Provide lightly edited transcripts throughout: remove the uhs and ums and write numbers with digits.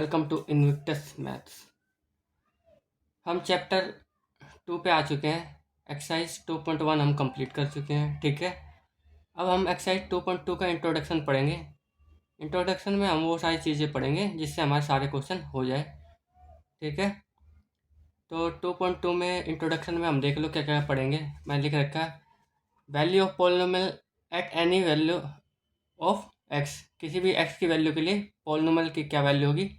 Welcome to Invictus maths. हम chapter 2 पे आ चुके हैं। एक्सरसाइज 2.1 हम कंप्लीट कर चुके हैं। ठीक है, अब हम एक्सरसाइज 2.2 का इंट्रोडक्शन पढ़ेंगे। इंट्रोडक्शन में हम वो सारी चीज़ें पढ़ेंगे जिससे हमारे सारे क्वेश्चन हो जाए। ठीक है, तो 2.2 में इंट्रोडक्शन में हम देख लो क्या क्या पढ़ेंगे। मैं लिख रखा है value of polynomial at any value of x. किसी भी एक्स की वैल्यू के लिए पॉलिनोमियल की क्या वैल्यू होगी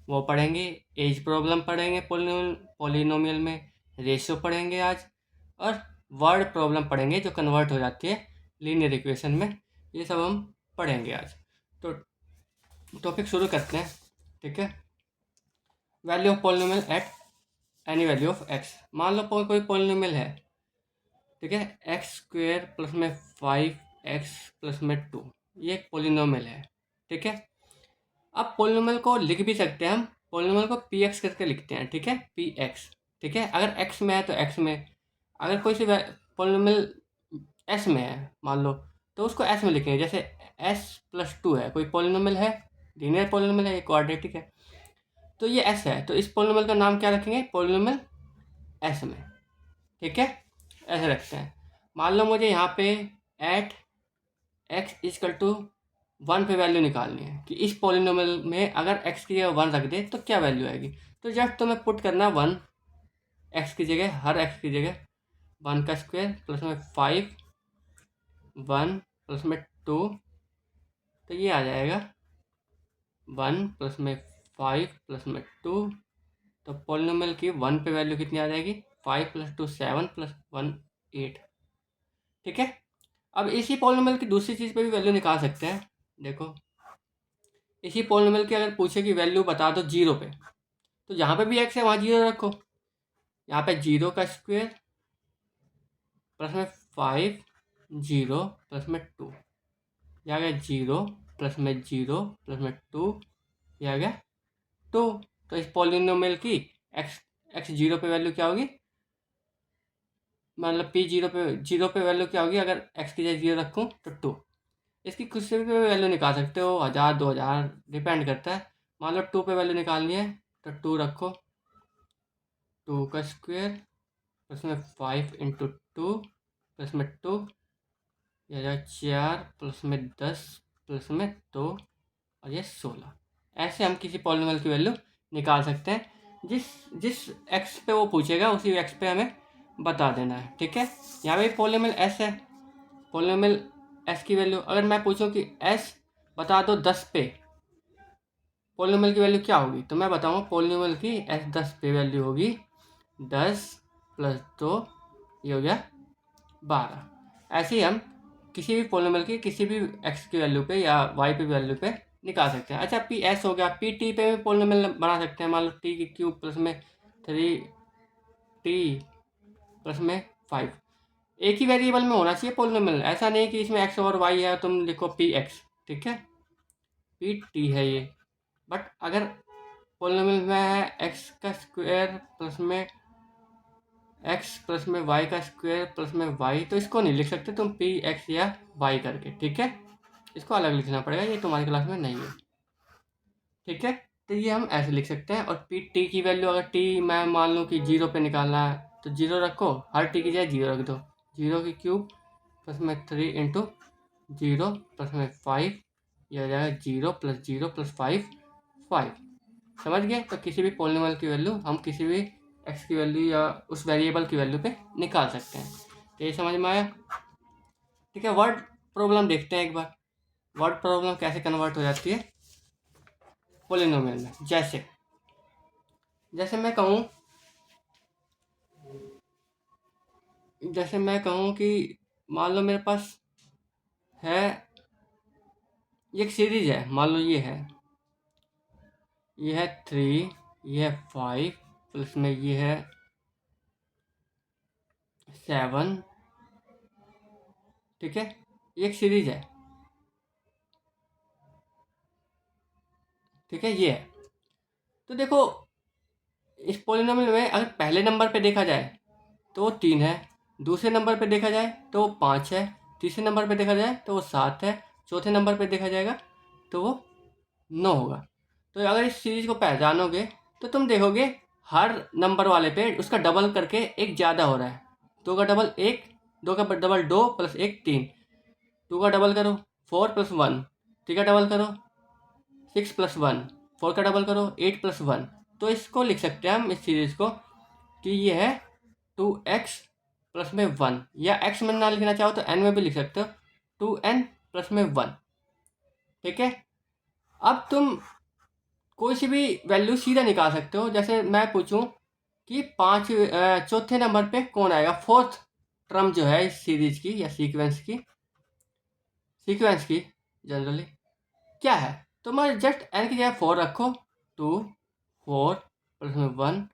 वो पढ़ेंगे। एज प्रॉब्लम पढ़ेंगे, पॉलिनोमियल में रेशियो पढ़ेंगे आज, और वर्ड प्रॉब्लम पढ़ेंगे जो कन्वर्ट हो जाती है लीनियर इक्वेशन में। ये सब हम पढ़ेंगे आज। तो टॉपिक शुरू करते हैं। ठीक है, value of polynomial at any value of x. मान लो कोई पॉलिनोमियल है, ठीक है, एक्स स्क्वेयर प्लस में 5x प्लस में 2, ये एक पॉलिनोमियल है। ठीक है, अब पॉलिनोमियल को लिख भी सकते हैं हम। पॉलिनोमियल को पी एक्स करके लिखते हैं। ठीक है, पी एक्स। ठीक है, अगर एक्स में है तो एक्स में, अगर कोई सी पॉलिनोमियल एस में है मान लो, तो उसको एस में लिखेंगे। जैसे एस प्लस 2 है, कोई पॉलिनोमियल है, लीनियर पॉलिनोमियल है, ये क्वाड्रेटिक है, तो ये एस है, तो इस पॉलिनोमियल का नाम क्या रखेंगे? पॉलिनोमियल एस में। ठीक है, ऐसे रखते हैं। मान लो मुझे यहाँ पे एट एक्स इजकल टू 1 पे वैल्यू निकालनी है कि इस पॉलिनोमियल में अगर x की जगह 1 रख दे तो क्या वैल्यू आएगी। तो जस्ट तुम्हें पुट करना 1 x की जगह, हर x की जगह 1 का स्क्वायर प्लस में 5 1 प्लस में 2, तो ये आ जाएगा 1 प्लस में 5 प्लस में 2। तो पॉलिनोमियल की 1 पे वैल्यू कितनी आ जाएगी? 5 प्लस 2 7 प्लस 1 8। ठीक है, अब इसी पॉलिनोमियल की दूसरी चीज़ पे भी वैल्यू निकाल सकते हैं। देखो, इसी पॉलिनोमियल की अगर पूछे कि वैल्यू बता दो 0 पे, तो जहाँ पे भी x है वहाँ 0 रखो। यहाँ पे 0 का स्क्वायर प्लस में 5 0 प्लस में 2, यह आ गया 0 प्लस में 0 प्लस में 2, यह आ गया 2। तो इस पॉलिनोमियल की x 0 पे वैल्यू क्या होगी, मतलब p 0 पे वैल्यू क्या होगी अगर x की जगह 0 रखूँ तो 2। इसकी कुछ से भी वैल्यू निकाल सकते हो, 1000 2000 डिपेंड करता है। मान लो 2 पे वैल्यू निकालनी है तो 2 रखो, 2 का स्क्वायर प्लस में 5 इंटू 2 प्लस में 2, यह 4 प्लस में 10 प्लस में 2, और ये 16। ऐसे हम किसी पॉलिनोमियल की वैल्यू निकाल सकते हैं। जिस जिस एक्स पे वो पूछेगा उसी एक्स पे हमें बता देना है। ठीक है, यहाँ पे पॉलिनोमियल एस है, पॉलिनोमियल एस की वैल्यू अगर मैं पूछूं कि एस बता दो 10 पे पॉलिनोमियल की वैल्यू क्या होगी, तो मैं बताऊंगा पॉलिनोमियल की एस 10 पे वैल्यू होगी 10 प्लस 2, ये हो गया 12। ऐसे ही हम किसी भी पॉलिनोमियल की किसी भी एक्स की वैल्यू पे या वाई पे वैल्यू पे निकाल सकते हैं। अच्छा, पी एस हो गया, पी टी पे भी पॉलिनोमियल बना सकते हैं। मान लो टी की क्यूब प्लस में 3t प्लस में 5, एक ही वेरिएबल में होना चाहिए पॉलिनोमियल। ऐसा नहीं कि इसमें एक्स और वाई है तुम लिखो पी एक्स। ठीक है, पी टी है ये, बट अगर पॉलिनोमियल में है एक्स का स्क्वायर प्लस में एक्स प्लस में वाई का स्क्वायर प्लस में वाई, तो इसको नहीं लिख सकते तुम पी एक्स या वाई करके। ठीक है, इसको अलग लिखना पड़ेगा, ये तुम्हारी क्लास में नहीं है। ठीक है, तो ये हम ऐसे लिख सकते हैं। और पी टी की वैल्यू अगर टी मैं मान लूँ कि 0 पे निकालना है तो 0 रखो, हर टी की जगह 0 रख दो। 0 की क्यूब प्लस में 3 इंटू 0 प्लस में 5, यह हो जाएगा 0 प्लस 0 प्लस 5 5। समझ गए? तो किसी भी पॉलिनोमियल की वैल्यू हम किसी भी एक्स की वैल्यू या उस वेरिएबल की वैल्यू पे निकाल सकते हैं। तो ये समझ में आया? ठीक है, वर्ड प्रॉब्लम देखते हैं एक बार। वर्ड प्रॉब्लम कैसे कन्वर्ट हो जाती है पॉलिनोमियल में। जैसे जैसे मैं कहूँ कि मान लो मेरे पास है, ये एक सीरीज है, मान लो ये है 3, ये है 5 प्लस में ये है 7। ठीक है, ये एक सीरीज है। ठीक है, ये है। तो देखो, इस पॉलिनोमियल में अगर पहले नंबर पे देखा जाए तो वो 3 है, दूसरे नंबर पे देखा जाए तो वो 5 है, तीसरे नंबर पे देखा जाए तो वो 7 है, चौथे नंबर पे देखा जाएगा तो वो 9 होगा। तो अगर इस सीरीज को पहचानोगे तो तुम देखोगे हर नंबर वाले पे उसका डबल करके एक ज़्यादा हो रहा है। 2 का डबल 1, 2 का डबल 2 प्लस 1 3, 2 का डबल करो 4 प्लस 1, 3 का डबल करो 6 प्लस 1, 4 का डबल करो 8 प्लस 1। तो इसको लिख सकते हैं हम इस सीरीज को कि ये है 2x प्लस में 1, या x में ना लिखना चाहो तो n में भी लिख सकते हो 2n प्लस में 1। ठीक है, अब तुम कोई सी भी वैल्यू सीधा निकाल सकते हो। जैसे मैं पूछूं कि चौथे नंबर पे कौन आएगा, फोर्थ टर्म जो है इस सीरीज की या सीक्वेंस की जनरली क्या है, तो मैं जस्ट n की जगह 4 रखो, 2 4 प्लस में 1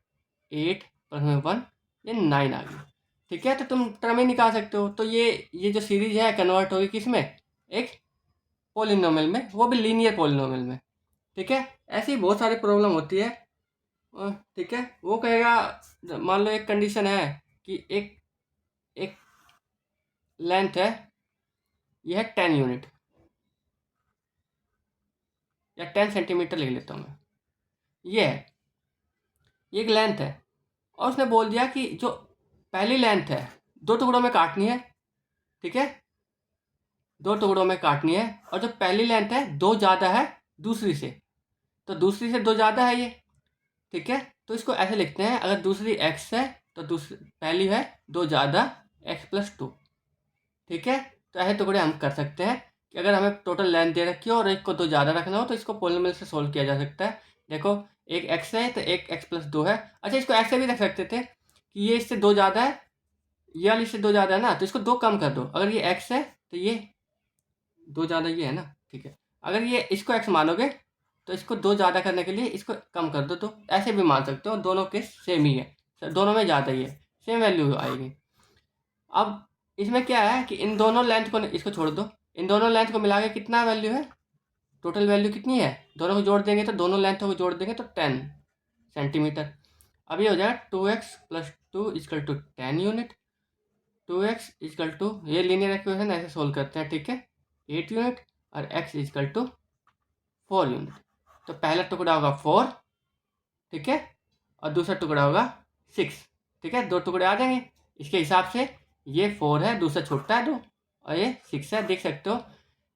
8 प्लस में 1, ये 9 आ गई। ठीक है, तो तुम टर्म ही निकाल सकते हो। तो ये जो सीरीज है कन्वर्ट होगी किस में, एक पोलिनोमियल में, वो भी लीनियर पोलिनोमियल में। ठीक है, ऐसी बहुत सारी प्रॉब्लम होती है। ठीक है, वो कहेगा मान लो एक कंडीशन है कि एक लेंथ है, यह है 10 यूनिट या 10 सेंटीमीटर लिख लेता हूँ मैं, ये है, ये एक लेंथ है। और उसने बोल दिया कि जो पहली लेंथ है 2 टुकड़ों में काटनी है। ठीक है, 2 टुकड़ों में काटनी है, और जो पहली लेंथ है 2 ज़्यादा है दूसरी से, तो दूसरी से 2 ज़्यादा है ये। ठीक है, तो इसको ऐसे लिखते हैं, अगर दूसरी x है तो दूसरी पहली है 2 ज़्यादा x प्लस 2। ठीक है, तो ऐसे टुकड़े हम कर सकते हैं कि अगर हमें टोटल लेंथ दे रखी हो और एक को 2 ज़्यादा रखना हो तो इसको पोलिनोमियल से सोल्व किया जा सकता है। देखो एक x है तो एक x प्लस 2 है। अच्छा, इसको ऐसे भी रख सकते थे कि ये इससे 2 ज़्यादा है, ये वाली इससे 2 ज़्यादा है ना, तो इसको 2 कम कर दो। अगर ये x है तो ये 2 ज़्यादा ये है ना। ठीक है, अगर ये इसको x मानोगे तो इसको 2 ज़्यादा करने के लिए इसको कम कर दो, तो ऐसे भी मान सकते हो। दोनों के सेम ही है, दोनों में ज़्यादा ही है, सेम वैल्यू आएगी। अब इसमें क्या है कि इन दोनों लेंथ को, इसको छोड़ दो, इन दोनों लेंथ को मिला के कितना वैल्यू है, टोटल वैल्यू कितनी है, दोनों को जोड़ देंगे तो दोनों लेंथों को जोड़ देंगे तो 10 सेंटीमीटर। अब ये हो जाएगा 2x plus 2 equal to 10 unit, 2x equal to, ये लीनियर इक्वेशन ऐसे सोल्व करते हैं। ठीक है, 8 यूनिट और x इजकल टू 4 यूनिट। तो पहला टुकड़ा होगा 4, ठीक है, और दूसरा टुकड़ा होगा 6। ठीक है, 2 टुकड़े आ जाएंगे इसके हिसाब से। ये 4 है, दूसरा छोटा है 2, और ये 6 है। देख सकते हो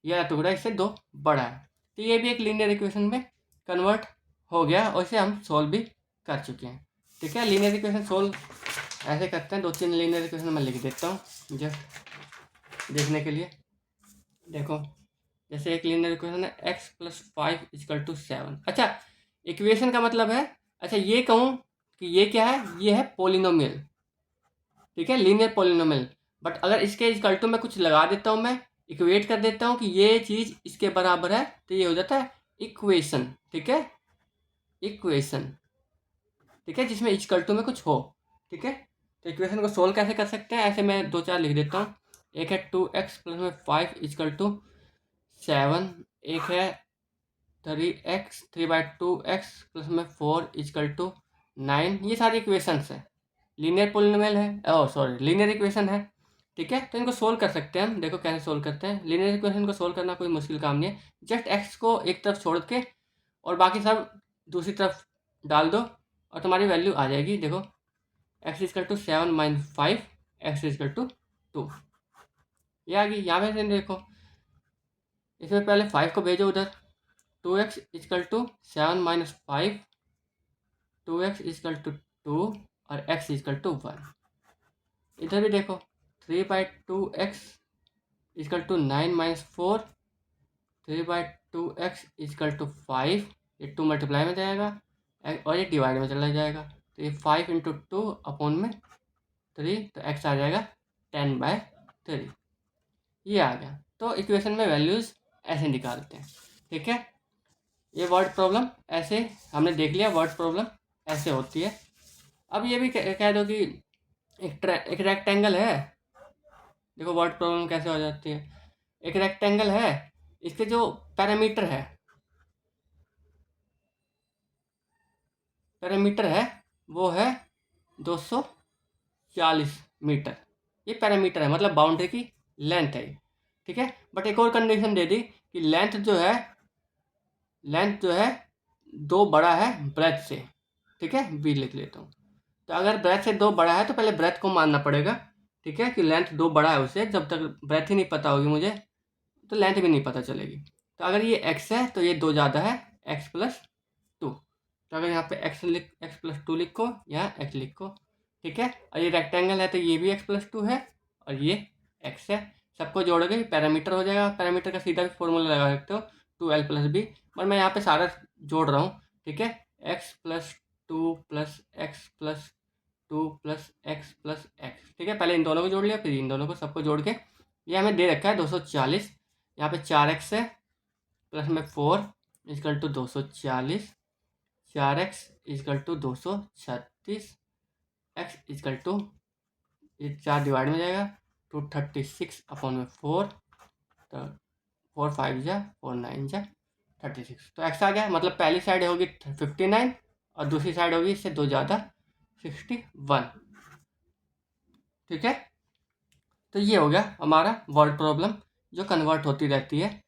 यह टुकड़ा इससे 2 बड़ा है। तो ये भी एक लीनियर इक्वेशन में कन्वर्ट हो गया और इसे हम सोल्व भी कर चुके हैं। ठीक है, लीनियर इक्वेशन सोल्व ऐसे करते हैं। 2-3 लीनियर इक्वेशन मैं लिख देता हूँ जस्ट देखने के लिए। देखो, जैसे एक लीनियर इक्वेशन है x प्लस 5 इजकल टू 7। अच्छा, इक्वेशन का मतलब है, अच्छा ये कहूँ कि ये क्या है, ये है पोलिनोमियल। ठीक है, लीनियर पोलिनोमियल। बट अगर इसके इक्वल टू में कुछ लगा देता हूँ, मैं इक्वेट कर देता हूँ कि ये चीज़ इसके बराबर है, तो ये हो जाता है इक्वेशन। ठीक है, इक्वेशन। ठीक है, जिसमें इक्वल टू में कुछ हो। ठीक है, तो इक्वेशन को सोल्व कैसे कर सकते हैं, ऐसे मैं 2-4 लिख देता हूँ। एक है 2x प्लस में 5 इजकल टू 7, एक है 3x 3/2x प्लस में 4 इजकल टू 9। ये सारी इक्वेशंस है, लीनियर पोलिनोमियल है, ओह सॉरी लीनियर इक्वेशन है। ठीक है, तो इनको सोल्व कर सकते हैं हम। देखो कैसे सोल्व करते हैं। लीनियर इक्वेशन को सोल्व करना कोई मुश्किल काम नहीं है, जस्ट x को एक तरफ छोड़ के और बाकी सब दूसरी तरफ डाल दो और तुम्हारी वैल्यू आ जाएगी। देखो x equal to 7 minus 5, x equal to 2, ये आ गई। यहाँ पे देखो, इसमें पहले 5 को भेजो उधर, 2x equal to 7 minus 5, 2x equal to 2 और x इजकल टू 1। इधर भी देखो 3/2x equal to 9 minus 4, 3/2x equal to 5, ये 2 मल्टीप्लाई में जाएगा और ये डिवाइड में चला जाएगा, तो ये 5 इंटू 2 अपॉन में 3, तो x आ जाएगा 10/3। ये आ गया। तो इक्वेशन में वैल्यूज़ ऐसे निकालते हैं। ठीक है, ये वर्ड प्रॉब्लम ऐसे हमने देख लिया, वर्ड प्रॉब्लम ऐसे होती है। अब ये भी कह दो कि एक रेक्टेंगल है। देखो वर्ड प्रॉब्लम कैसे हो जाती है। एक रेक्टेंगल है, इसके जो पैरामीटर है वो है 240 मीटर। ये पैरामीटर है, मतलब बाउंड्री की लेंथ है। ठीक है, बट एक और कंडीशन दे दी कि लेंथ जो है 2 बड़ा है ब्रेथ से, ठीक है, बी लिख लेता हूँ। तो अगर ब्रेथ से 2 बड़ा है तो पहले ब्रेथ को मानना पड़ेगा, ठीक है, कि लेंथ 2 बड़ा है उससे। जब तक ब्रेथ ही नहीं पता होगी मुझे तो लेंथ भी नहीं पता चलेगी। तो अगर ये x है तो ये 2 ज़्यादा है, x+2। तो अगर यहाँ पे x+2 लिखो, यहाँ x लिखो, ठीक है। और ये रेक्टेंगल है तो ये भी x+2 है और ये x है। सबको जोड़ के पैरामीटर हो जाएगा। पैरामीटर का सीधा भी फॉर्मूला लगा सकते हो, 2l+b, और मैं यहाँ पे सारा जोड़ रहा हूँ, ठीक है। x+2 + x+2 + x+x, ठीक है। पहले इन दोनों को जोड़ लिया, फिर इन दोनों को सबको जोड़ के ये हमें दे रखा है 240। यहाँ पे 4x है, प्लस में 4 = 240, 4x = 236, x = ये 4 डिवाइड में जाएगा 236/4, तो 4 5 जा 4 9 जा 36। तो x आ गया। मतलब पहली साइड होगी 59 और दूसरी साइड होगी इससे 2 ज़्यादा 61, ठीक है। तो ये हो गया हमारा वर्ड प्रॉब्लम जो कन्वर्ट होती रहती है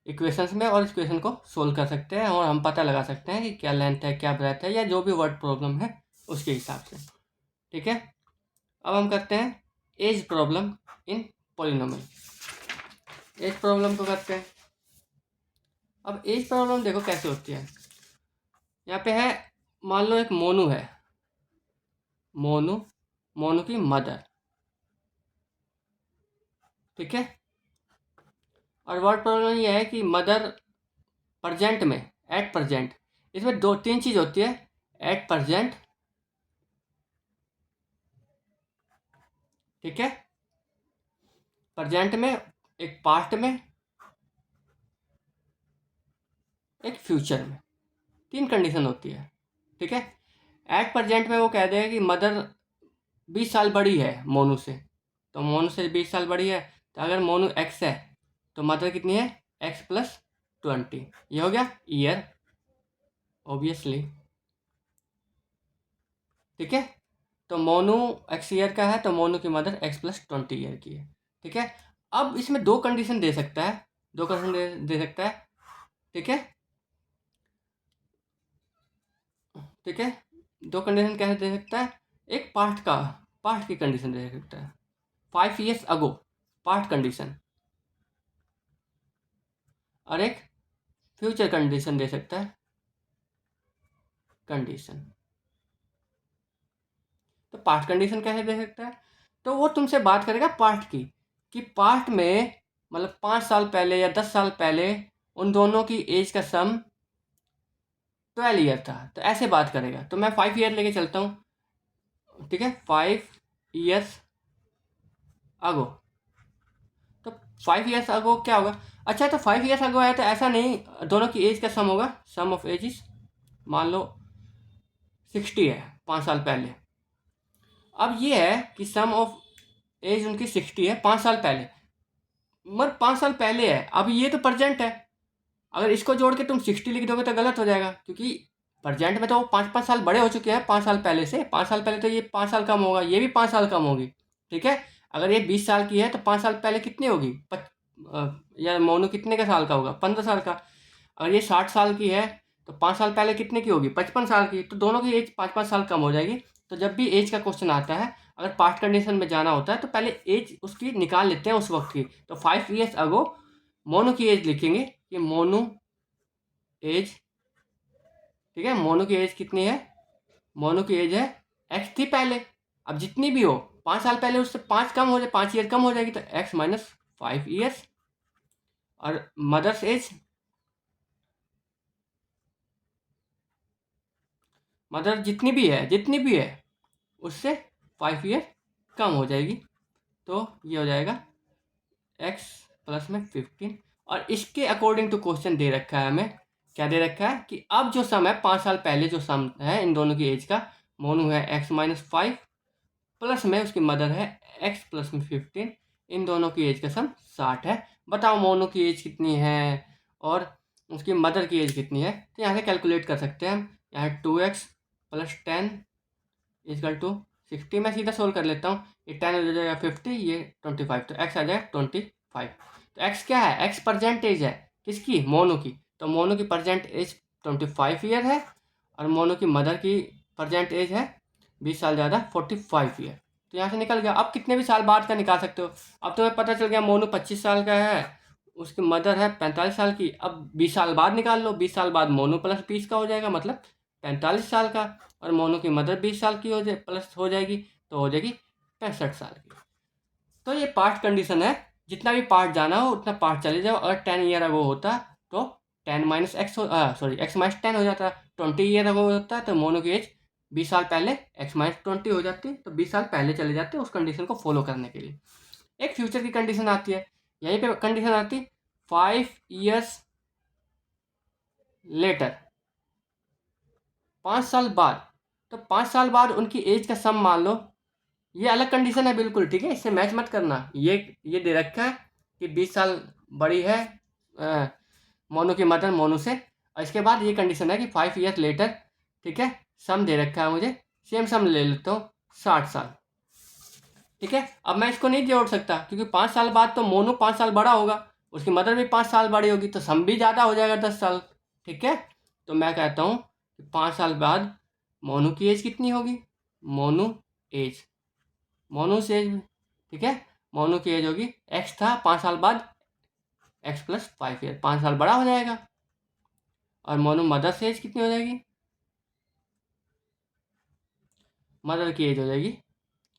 इक्वेशंस में, और इक्वेशन को सोल्व कर सकते हैं और हम पता लगा सकते हैं कि क्या लेंथ है, क्या ब्रेथ है, या जो भी वर्ड प्रॉब्लम है उसके हिसाब से, ठीक है। अब हम करते हैं age problem in polynomial. Age problem को करते हैं। अब एज प्रॉब्लम देखो कैसे होती है। यहाँ पे है, मान लो एक मोनू है, मोनू की मदर, ठीक है। और वर्ड प्रॉब्लम ये है कि मदर प्रेजेंट में, एट प्रेजेंट, इसमें 2-3 चीज़ होती है। एट प्रेजेंट, ठीक है, प्रेजेंट में, एक पास्ट में, एक फ्यूचर में, 3 कंडीशन होती है, ठीक है। एट प्रेजेंट में वो कह देगा कि मदर 20 साल बड़ी है मोनू से, तो मोनू से 20 साल बड़ी है, तो अगर मोनू x है तो मदर कितनी है, x+20। ये हो गया ईयर, ऑब्वियसली, ठीक है। तो मोनू x ईयर का है तो मोनू की मदर x+20 ईयर की है, ठीक है। अब इसमें 2 कंडीशन दे सकता है, 2 कंडीशन दे सकता है, ठीक है, ठीक है। 2 कंडीशन कैसे दे सकता है, एक पास्ट की कंडीशन दे सकता है, 5 years अगो, पास्ट कंडीशन, और एक फ्यूचर कंडीशन दे सकता है, कंडीशन। तो पास्ट कंडीशन कैसे दे सकता है, तो वो तुमसे बात करेगा पास्ट की, कि पास्ट में मतलब 5 साल पहले या 10 साल पहले उन दोनों की एज का सम 12 ईयर था, तो ऐसे बात करेगा। तो मैं 5 ईयर लेके चलता हूँ, ठीक है, 5 years अगो। तो 5 years अगो क्या होगा, अच्छा तो 5 years अगो है तो ऐसा नहीं दोनों की एज का सम होगा, सम ऑफ एजिस, मान लो 60 है 5 साल पहले। अब ये है कि सम ऑफ एज उनकी 60 है 5 साल पहले, मगर 5 साल पहले है, अब ये तो प्रेजेंट है। अगर इसको जोड़ के तुम 60 लिख दोगे तो गलत हो जाएगा, क्योंकि प्रेजेंट में तो वो 5-5 साल बड़े हो चुके हैं 5 साल पहले से। 5 साल पहले तो ये 5 साल कम होगा, ये भी 5 साल कम होगी, ठीक है। अगर ये 20 साल की है तो 5 साल पहले कितनी होगी, या मोनू कितने का साल का होगा, 15 साल का। अगर ये 60 साल की है तो 5 साल पहले कितने की होगी, 55 साल की। तो दोनों की एज 5-5 साल कम हो जाएगी। तो जब भी एज का क्वेश्चन आता है, अगर पास्ट कंडीशन में जाना होता है तो पहले एज उसकी निकाल लेते हैं उस वक्त की। तो 5 years अगो मोनू की एज लिखेंगे कि मोनू एज, ठीक है, मोनू की एज कितनी है, मोनू की एज है एक्स थी पहले। अब जितनी भी हो 5 साल पहले उससे 5 कम हो जाए, 5 ईयर कम हो जाएगी, तो x-5 years। और मदर्स एज, मदर जितनी भी है उससे 5 ईयर कम हो जाएगी। तो ये हो जाएगा x+15। और इसके अकॉर्डिंग टू क्वेश्चन दे रखा है हमें, क्या दे रखा है कि अब जो सम है 5 साल पहले जो सम है इन दोनों की एज का, मोनू है x-5 प्लस में उसकी मदर है x+15, इन दोनों की एज का सम 60 है। बताओ मोनू की एज कितनी है और उसकी मदर की एज कितनी है। तो यहाँ से कैलकुलेट कर सकते हैं हम। यहाँ 2x + 10 = 60। मैं सीधा सोल्व कर लेता हूँ, ये 10 हो जाएगा 50, ये 25, तो x आ जाएगा 25। तो x क्या है, x परसेंट एज है किसकी, मोनू की। तो मोनू की परसेंट एज 25 ईयर है और मोनू की मदर की प्रेजेंट एज है 20 साल ज़्यादा 45 ईयर। तो यहाँ से निकल गया। अब कितने भी साल बाद का निकाल सकते हो। अब तुम्हें पता चल गया मोनू 25 साल का है, उसकी मदर है 45 साल की। अब 20 साल बाद निकाल लो, 20 साल बाद मोनू प्लस 20 का हो जाएगा, मतलब 45 साल का, और मोनू की मदर 20 साल की प्लस हो जाएगी, तो हो जाएगी 65 साल की। तो ये पार्ट कंडीशन है, जितना भी पार्ट जाना हो उतना पार्ट चले जाओ। अगर 10 ईयर अगो होता तो 10 माइनस एक्स एक्स माइनस 10 हो जाता। 20 ईयर अगो होता तो मोनो की एज 20 साल पहले एक्स माइनस 20 हो जाती, तो 20 साल पहले चले जाते उस कंडीशन को फॉलो करने के लिए। एक फ्यूचर की कंडीशन आती है, यहीं पे कंडीशन आती 5 ईयर्स लेटर, 5 साल बाद। तो 5 साल बाद उनकी एज का सम मान लो, ये अलग कंडीशन है बिल्कुल, ठीक है, इससे मैच मत करना। ये दे रखा है कि 20 साल बड़ी है मोनू की मदर मोनू से, और इसके बाद ये कंडीशन है कि 5 ईयर लेटर, ठीक है, सम दे रखा है मुझे, सेम सम ले लेता हूँ 60 साल, ठीक है। अब मैं इसको नहीं जोड़ सकता क्योंकि 5 साल बाद तो मोनू 5 साल बड़ा होगा, उसकी मदर भी 5 साल बड़ी होगी, तो सम भी ज़्यादा हो जाएगा 10 साल, ठीक है। तो मैं कहता हूँ कि 5 साल बाद मोनू की एज कितनी होगी, मोनू एज, मोनू से एज, ठीक है, मोनू की एज होगी एक्स था, 5 साल बाद एक्स प्लस 5 ईयर, 5 साल बड़ा हो जाएगा। और मोनू मदर से एज कितनी हो जाएगी, मदर की एज हो जाएगी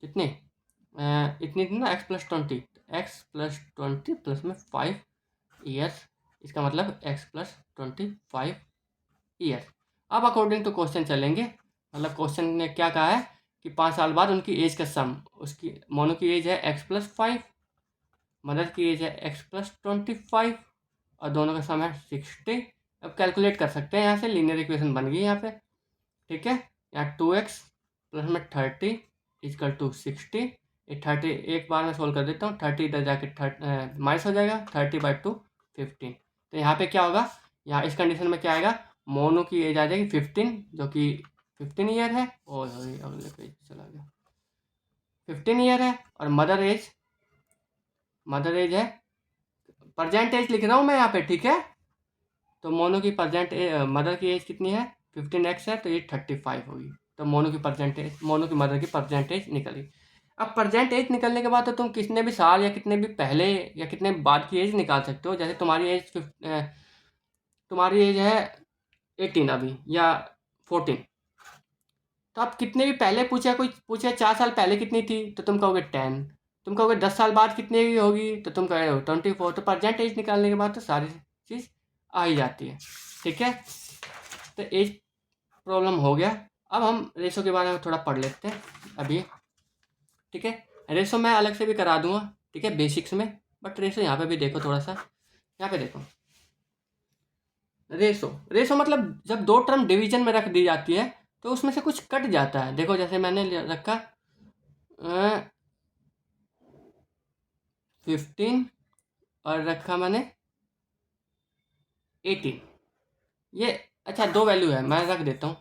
कितनी, इतनी थी ना, एक्स प्लस 20 प्लस में 5 ईयर्स, इसका मतलब एक्स प्लस 25 ईयर। अब अकॉर्डिंग टू क्वेश्चन चलेंगे, मतलब क्वेश्चन ने क्या कहा है कि 5 साल बाद उनकी एज का सम, उसकी मोनू की एज है एक्स प्लस 5, मदर की एज है एक्स प्लस 25, और दोनों का सम है 60। अब कैलकुलेट कर सकते हैं, यहाँ से लीनियर इक्वेशन बन गई यहाँ पे, ठीक है। यहाँ 2x प्लस में 30 इजकल टू 60, ये 30 एक बार में सोल्व कर देता हूँ, 30 इधर जाके माइनस हो जाएगा, 30/2 15। तो यहाँ पे क्या होगा, यहाँ इस कंडीशन में क्या आएगा, मोनू की एज आ जाएगी 15, जो कि 15 ईयर है, और अगले पेज चला गया, 15 ईयर है, और मदर एज है, प्रजेंट एज लिख रहा हूँ मैं यहाँ पे, ठीक है। तो मोनू की मदर की एज कितनी है, 15x है, तो ये 35 होगी। तो मोनू की मदर की प्रजेंट एज निकली। अब प्रजेंट एज निकलने के बाद तो तुम कितने भी साल या कितने भी पहले या कितने भी बाद की एज निकाल सकते हो। जैसे तुम्हारी एज है 18 अभी या 14, तो आप कितने भी पहले कोई पूछे 4 साल पहले कितनी थी, तो तुम कहोगे 10, तुम कहोगे 10 साल बाद कितनी की होगी, तो तुम कहोगे 24। तो प्रजेंट एज निकालने के बाद तो सारी चीज़ आ ही जाती है, ठीक है। तो एज प्रॉब्लम हो गया। अब हम रेशो के बारे में थोड़ा पढ़ लेते हैं अभी, ठीक है। रेशो मैं अलग से भी करा दूंगा, ठीक है, बेसिक्स में, बट रेशो यहाँ पे भी देखो थोड़ा सा, यहाँ पे देखो। रेशो मतलब जब दो टर्म डिवीजन में रख दी जाती है तो उसमें से कुछ कट जाता है। देखो जैसे मैंने रखा 15 और रखा मैंने 18, ये अच्छा दो वैल्यू है, मैं रख देता हूँ।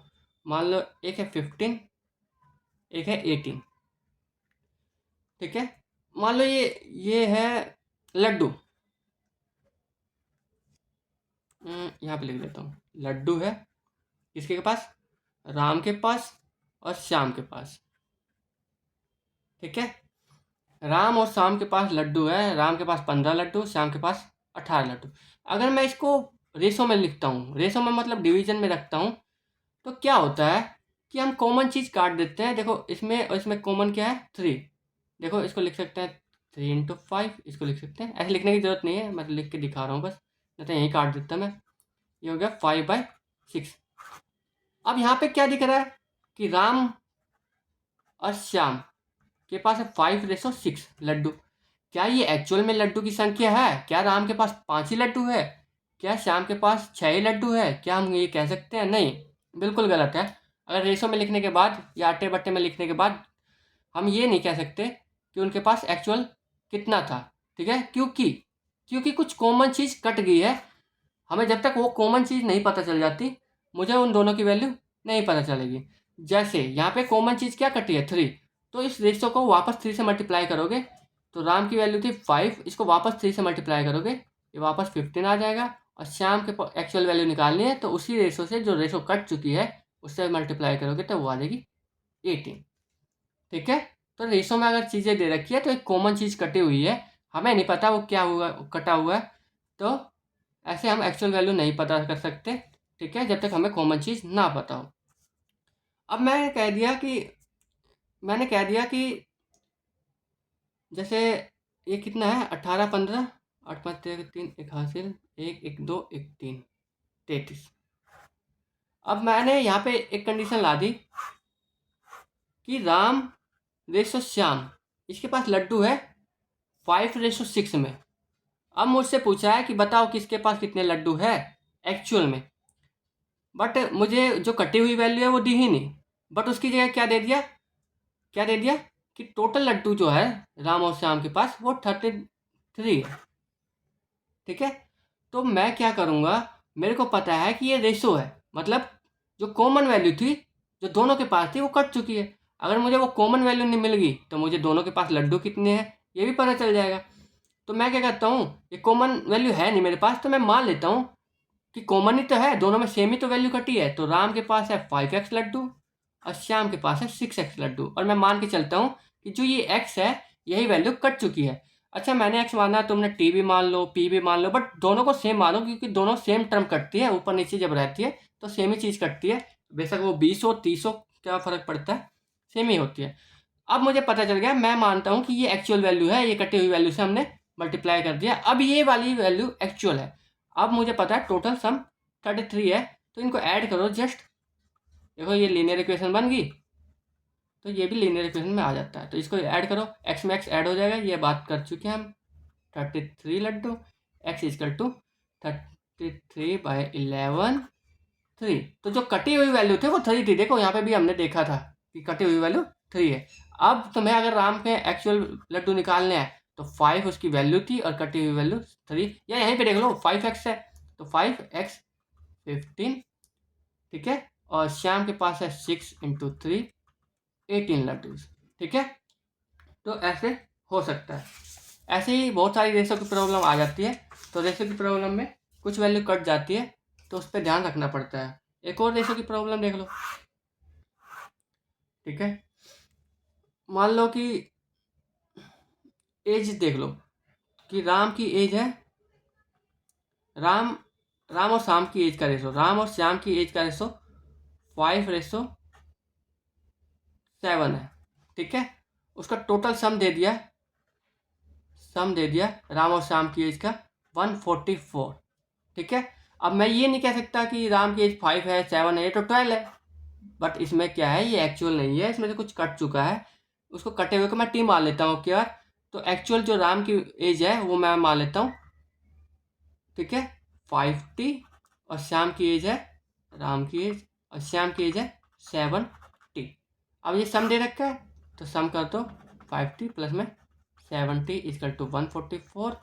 मान लो एक है 15, एक है 18, ठीक है। मान लो ये है लड्डू, यहाँ पे लिख देता हूँ, लड्डू है किसके पास, राम के पास और श्याम के पास, ठीक है। राम और श्याम के पास लड्डू है, राम के पास 15 लड्डू, श्याम के पास 18 लड्डू। अगर मैं इसको रेशो में लिखता हूँ, रेशो में मतलब डिवीजन में रखता हूँ, तो क्या होता है कि हम कॉमन चीज़ काट देते हैं। देखो इसमें और इसमें कॉमन क्या है, 3। देखो इसको लिख सकते हैं 3 × 5, इसको लिख सकते हैं, ऐसे लिखने की ज़रूरत नहीं है, मैं लिख के दिखा रहा हूँ बस, नहीं तो यहीं काट देता मैं। ये हो गया 5/6। अब यहाँ पे क्या दिख रहा है कि राम और श्याम के पास है 5:6 लड्डू। क्या ये एक्चुअल में लड्डू की संख्या है? क्या राम के पास 5 ही लड्डू है? क्या श्याम के पास 6 ही लड्डू है? क्या हम ये कह सकते हैं? नहीं, बिल्कुल गलत है। अगर रेशो में लिखने के बाद या आटे बट्टे में लिखने के बाद हम ये नहीं कह सकते कि उनके पास एक्चुअल कितना था, ठीक है। क्योंकि कुछ कॉमन चीज़ कट गई है। हमें जब तक वो कॉमन चीज़ नहीं पता चल जाती, मुझे उन दोनों की वैल्यू नहीं पता चलेगी। जैसे यहाँ पे कॉमन चीज़ क्या कटी है, 3, तो इस रेशो को वापस 3 से मल्टीप्लाई करोगे तो राम की वैल्यू थी 5, इसको वापस 3 से मल्टीप्लाई करोगे ये वापस 15 आ जाएगा, और श्याम के एक्चुअल वैल्यू निकालनी है, तो उसी रेशो से जो रेशो कट चुकी है उससे मल्टीप्लाई करोगे तो वो आ जाएगी 18। ठीक है, तो रेशो में अगर चीज़ें दे रखी है तो एक कॉमन चीज़ कटी हुई है, हमें नहीं पता वो क्या हुआ, कटा हुआ है, तो ऐसे हम एक्चुअल वैल्यू नहीं पता कर सकते। ठीक है, जब तक हमें कॉमन चीज़ ना पता हो। अब मैंने कह दिया कि जैसे ये कितना है, 18 15 8 5 3 एक हासिल 1 1 2 1 3 33। अब मैंने यहाँ पे एक कंडीशन ला दी कि राम रेशो श्याम, इसके पास लड्डू है 5:6 में। अब मुझसे पूछा है कि बताओ किसके पास कितने लड्डू है एक्चुअल में, बट मुझे जो कटी हुई वैल्यू है वो दी ही नहीं, बट उसकी जगह क्या दे दिया कि टोटल लड्डू जो है राम और श्याम के पास वो 33 है। ठीक है, तो मैं क्या करूँगा, मेरे को पता है कि ये रेशो है, मतलब जो कॉमन वैल्यू थी जो दोनों के पास थी वो कट चुकी है। अगर मुझे वो कॉमन वैल्यू नहीं मिल गई तो मुझे दोनों के पास लड्डू कितने हैं ये भी पता चल जाएगा। तो मैं क्या करता हूँ, ये कॉमन वैल्यू है नहीं मेरे पास, तो मैं मान लेता हूँ कि कॉमन ही तो है, दोनों में सेम ही तो वैल्यू कटी है। तो राम के पास है 5x लड्डू और श्याम के पास है 6x लड्डू, और मैं मान के चलता हूँ कि जो ये x है यही वैल्यू कट चुकी है। अच्छा, मैंने x माना, तुमने t भी मान लो, p भी मान लो, बट दोनों को सेम मानो, क्योंकि दोनों सेम टर्म कटती है, ऊपर नीचे जब रहती है तो सेम ही चीज़ कटती है। बेशक वो 20 हो 30 हो, क्या फ़र्क पड़ता है, सेम ही होती है। अब मुझे पता चल गया, मैं मानता हूँ कि ये एक्चुअल वैल्यू है, ये कटी हुई वैल्यू से हमने मल्टीप्लाई कर दिया, अब ये वाली वैल्यू एक्चुअल है। अब मुझे पता है टोटल सम 33 है, तो इनको ऐड करो जस्ट, देखो ये लीनियर इक्वेशन बन गई, तो ये भी लीनियर इक्वेशन में आ जाता है। तो इसको ऐड करो, एक्स में एक्स ऐड हो जाएगा, ये बात कर चुके हैं हम। 33 लड्डू, एक्स इजकल टू 33/11 3। तो जो कटी हुई वैल्यू थी वो 3 थी, देखो यहाँ पे भी हमने देखा था कि कटी हुई वैल्यू 3 है। अब तुम्हें अगर राम के एक्चुअल लड्डू निकालने हैं तो 5 उसकी वैल्यू थी और कटी हुई वैल्यू 3, या यहीं पे देख लो 5x है तो 5x 15। ठीक है, और श्याम के पास है 6 × 3 18 लड्डू। ठीक है, तो ऐसे हो सकता है। ऐसे ही बहुत सारी रेशो की प्रॉब्लम आ जाती है, तो रेशो की प्रॉब्लम में कुछ वैल्यू कट जाती है तो उस पर ध्यान रखना पड़ता है। एक और रेशो की प्रॉब्लम देख लो। ठीक है, मान लो कि एज देख लो कि राम की एज है, राम राम और श्याम की एज का रेशो, राम और श्याम की एज का रेशो 5:7 है। ठीक है, उसका टोटल सम दे दिया राम और श्याम की एज का 144। ठीक है, अब मैं ये नहीं कह सकता कि राम की एज 5 है 7 है, ये तो 12 है, बट इसमें क्या है, ये एक्चुअल नहीं है, इसमें से कुछ कट चुका है, उसको कटे हुए को मैं टी मान लेता हूँ क्या। तो एक्चुअल जो राम की एज है वो मैं मान लेता हूँ, ठीक है, 5t, और श्याम की एज है, राम की एज और श्याम की एज है 7t। अब ये सम दे रखा है तो सम कर दो, 5t प्लस में 7t is equal to 144,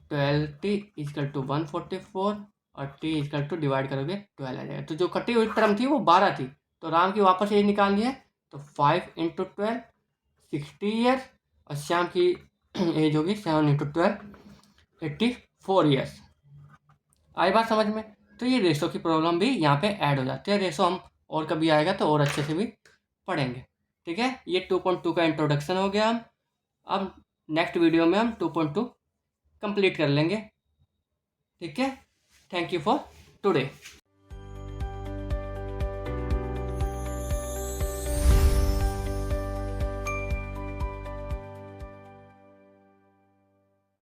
12t is equal to 144, और t इजकल टू डिवाइड करोगे 12 आ जाएगा। तो जो कटी हुई टर्म थी वो 12 थी, तो राम की वापस एज निकालनी है, तो 5 × 12 60 ईयर्स, और श्याम की एज होगी 7 × 12 84 ईयर्स। आई बात समझ में। तो ये रेशो की प्रॉब्लम भी यहाँ पे ऐड हो जाती है। रेशो हम और कभी आएगा तो और अच्छे से भी पढ़ेंगे। ठीक है, ये 2.2 का इंट्रोडक्शन हो गया। हम अब नेक्स्ट वीडियो में हम 2.2 कंप्लीट कर लेंगे। ठीक है, थैंक यू फॉर टुडे।